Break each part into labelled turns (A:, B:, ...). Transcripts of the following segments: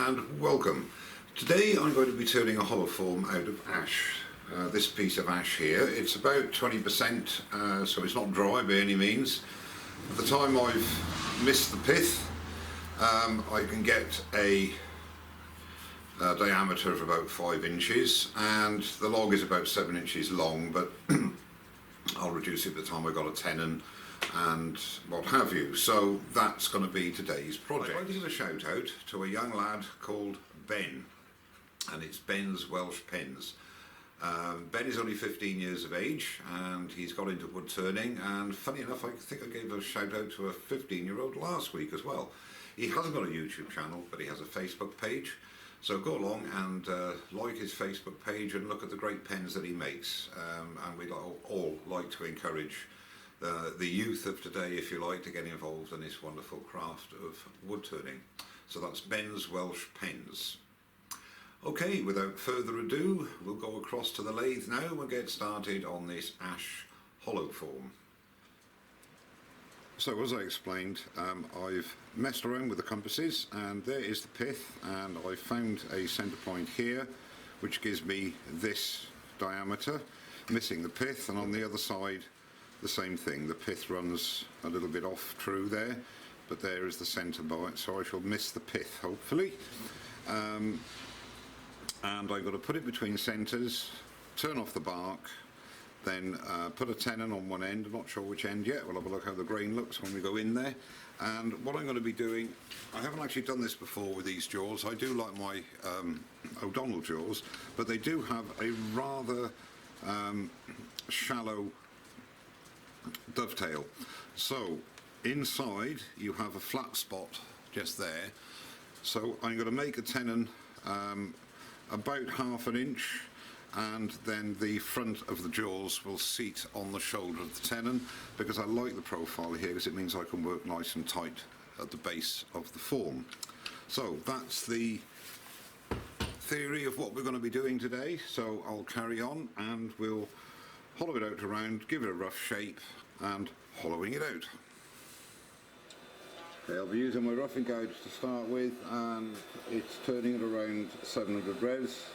A: and welcome. Today I'm going to be turning a hollow form out of ash. This piece of ash here, it's about 20%, so it's not dry by any means. At the time I've missed the pith, I can get a diameter of about 5 inches, and the log is about 7 inches long, but I'll reduce it by the time I got a tenon and what have you. So that's going to be today's project. I'd like to give a shout out to a young lad called Ben, and it's Ben's Welsh Pens. Ben is only 15 years of age and he's got into wood turning, and funny enough I think I gave a shout out to a 15-year-old last week as well. He hasn't got a YouTube channel, but he has a Facebook page, so go along and like his Facebook page and look at the great pens that he makes, and we'd all like to encourage the youth of today, if you like, to get involved in this wonderful craft of wood turning. So that's Ben's Welsh Pens. Okay, without further ado, we'll go across to the lathe now and get started on this ash hollow form. So as I explained, I've messed around with the compasses, and there is the pith, and I've found a centre point here which gives me this diameter, missing the pith, and on the other side the same thing. The pith runs a little bit off true there, but there is the centre bite, so I shall miss the pith hopefully. And I've got to put it between centres, turn off the bark, then put a tenon on one end. I'm not sure which end yet. We'll have a look how the grain looks when we go in there. And what I'm going to be doing, I haven't actually done this before with these jaws. I do like my O'Donnell jaws, but they do have a rather shallow dovetail. So inside you have a flat spot just there. So I'm going to make a tenon about ½ an inch, and then the front of the jaws will seat on the shoulder of the tenon, because I like the profile here because it means I can work nice and tight at the base of the form. So that's the theory of what we're going to be doing today. So I'll carry on and we'll hollow it out around, give it a rough shape and hollowing it out. Okay, I'll be using my roughing gouge to start with, and it's turning at around 700 revs.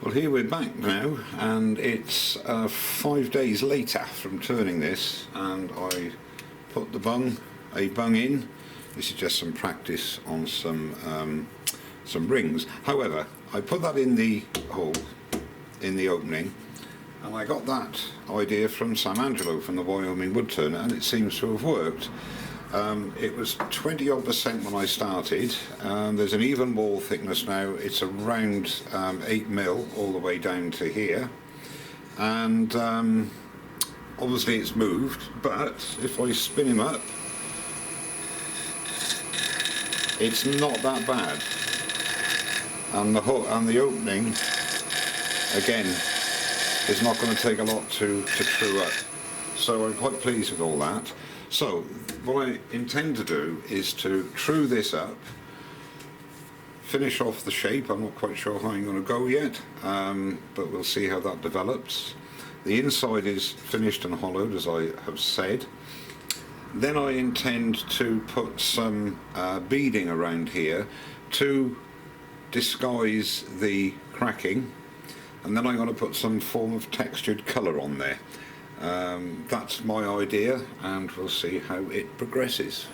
A: Well, here we're back now, and it's 5 days later from turning this, and I put a bung in. This is just some practice on some rings. However, I put that in the hole, in the opening, and I got that idea from Sam Angelo from the Wyoming wood turner, and it seems to have worked. It was 20% when I started. There's an even wall thickness now. It's around 8mm all the way down to here, and obviously it's moved, but if I spin him up, it's not that bad, and the hook and the opening again is not going to take a lot to true up, so I'm quite pleased with all that. So what I intend to do is to true this up, finish off the shape. I'm not quite sure how I'm going to go yet, but we'll see how that develops. The inside is finished and hollowed, as I have said. Then I intend to put some beading around here to disguise the cracking, and then I'm going to put some form of textured colour on there. That's my idea, and we'll see how it progresses.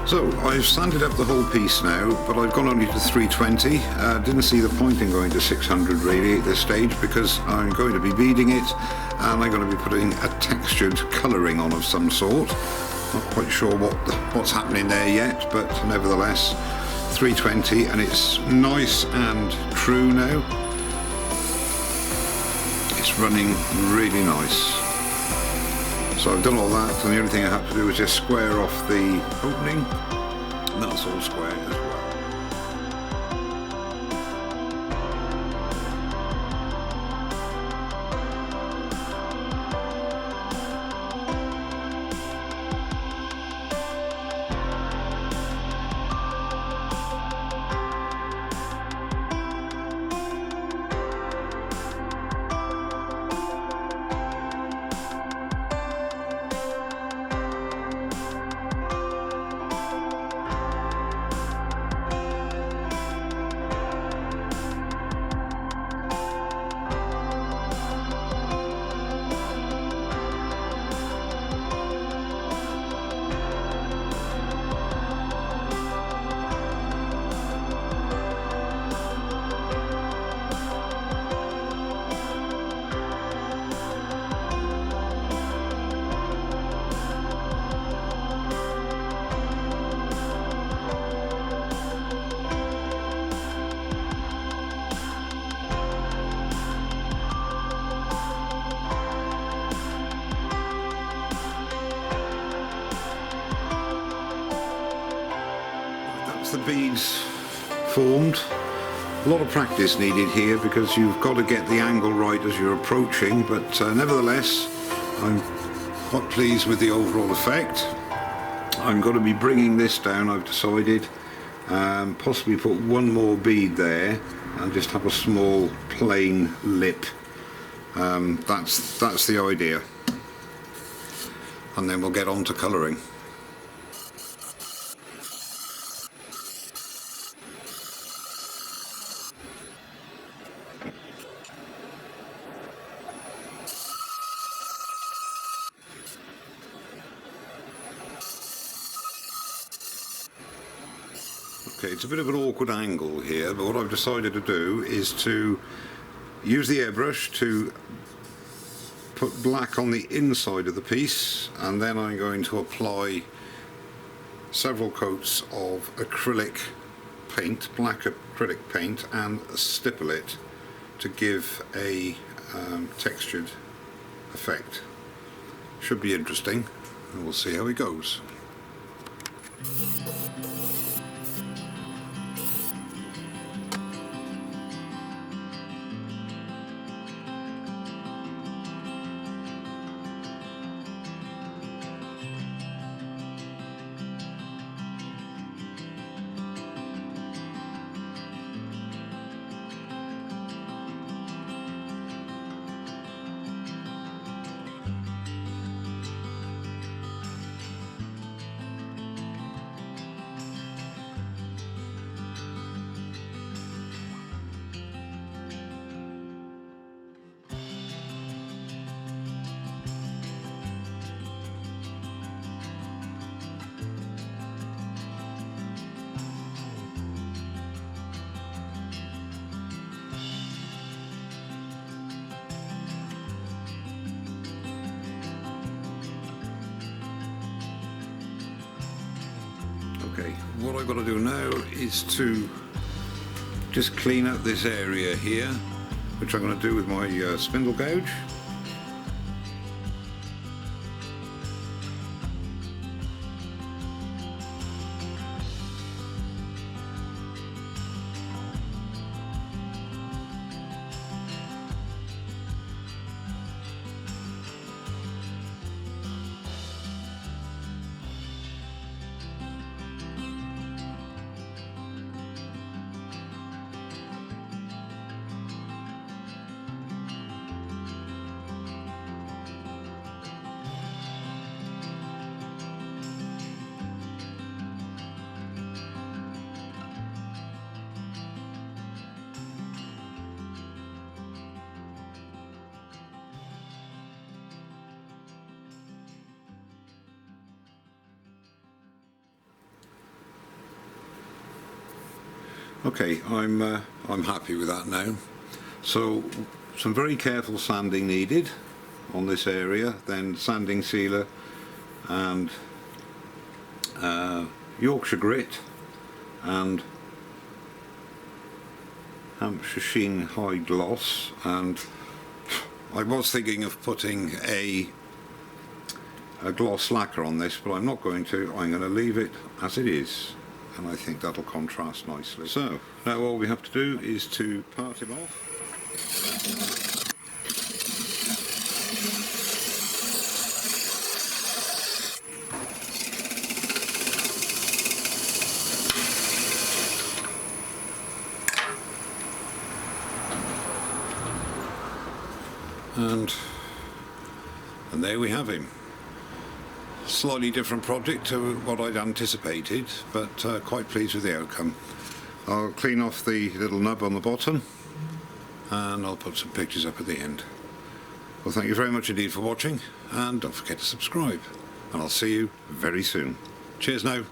A: So I've sanded up the whole piece now, but I've gone only to 320. Didn't see the point in going to 600 really at this stage, because I'm going to be beading it, and I'm going to be putting a textured colouring on of some sort. Not quite sure what's happening there yet, but nevertheless 320, and it's nice and true now. It's running really nice. So I've done all that, and the only thing I have to do is just square off the opening, and that's all square as well. The beads formed. A lot of practice needed here, because you've got to get the angle right as you're approaching, but nevertheless I'm quite pleased with the overall effect. I'm going to be bringing this down, I've decided, possibly put one more bead there and just have a small plain lip. That's the idea, and then we'll get on to colouring. Okay, it's a bit of an awkward angle here, but what I've decided to do is to use the airbrush to put black on the inside of the piece, and then I'm going to apply several coats of acrylic paint, black acrylic paint, and stipple it to give a textured effect. Should be interesting, and we'll see how it goes. Okay, what I've got to do now is to just clean out this area here, which I'm going to do with my spindle gouge. Okay, I'm happy with that now. So some very careful sanding needed on this area, then sanding sealer and Yorkshire grit and Hampshire Sheen High Gloss, and I was thinking of putting a gloss lacquer on this, but I'm not going to. I'm going to leave it as it is, and I think that'll contrast nicely. So now all we have to do is to part him off. And there we have him. Slightly different project to what I'd anticipated, but quite pleased with the outcome. I'll clean off the little nub on the bottom and I'll put some pictures up at the end. Well, thank you very much indeed for watching, and don't forget to subscribe, and I'll see you very soon. Cheers now.